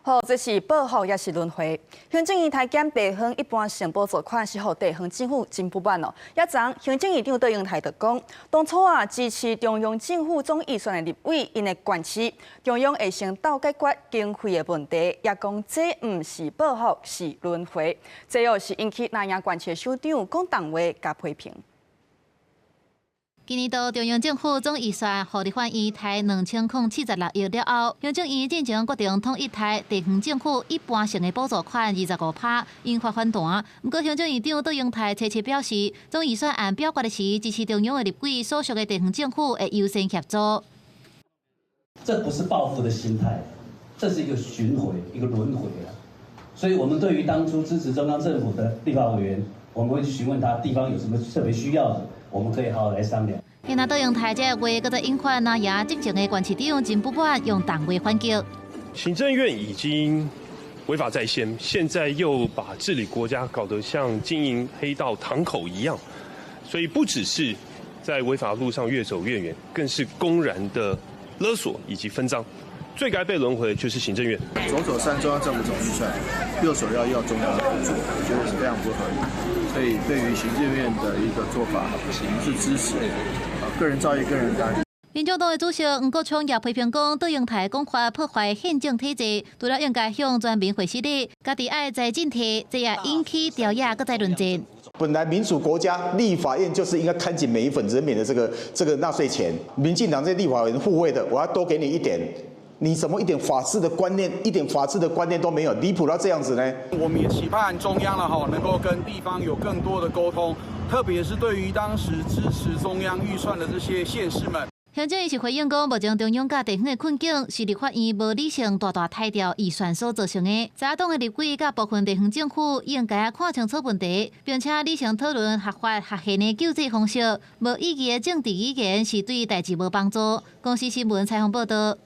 好，这是报复也是轮回。行政院台检地方一般性补助款是互地方政府真不满哦。一昨行政院长戴永泰就讲，当初支持中央政府总预算的立委因的关系，中央会先到解决经费的问题，也讲这唔是报复，是轮回。这又是引起南洋县首长讲重话加批评。 今年度中央政府总预算互立法院台2076亿了后，行政院进前决定统一台地方政府一般性的补助款25%，引发反弹。不过，行政院长戴永泰切切表示，总预算案表决的时，支持中央的立委所属的地方政府会优先协助。这不是报复的心态，这是一个巡回、一个轮回啊。所以，我们对于当初支持中央政府的立法委员，我们会去询问他地方有什么特别需要的。 我们可以好好来商量。现在戴永泰这话，搁再引发南亚执政的县市长真不满，用重话反击。行政院已经违法在先，现在又把治理国家搞得像经营黑道堂口一样，所以不只是在违法路上越走越远，更是公然的勒索以及分赃。最该被轮回的就是行政院。左手删中央政府总预算，右手要中央的补助，我觉得是非常不合理。 所以，对于行政院的一个做法，我们是支持。个人造业，个人担。民众党的主席黄国昌也批评讲，戴永泰讲话破坏宪政体制，除了应该向全民会施力，家己爱在进体，这也引起调野搁在论战。本来民主国家立法院就是应该看紧每一分人民的这个纳税钱，民进党这立法员护卫的，我要多给你一点。 你怎么一点法治的观念、一点法治的观念都没有，离谱到这样子呢？我们也期盼中央能够跟地方有更多的沟通，特别是对于当时支持中央预算的这些县市们。行政院是回应讲，目前中央甲地方的困境是立法院无理性大抬调预算所造成的。在党的立委甲部分地方政府应该看清楚问题，并且理性讨论合法合宪的救济方式。无意义的政治语言是对代志无帮助。公司新闻采访报道。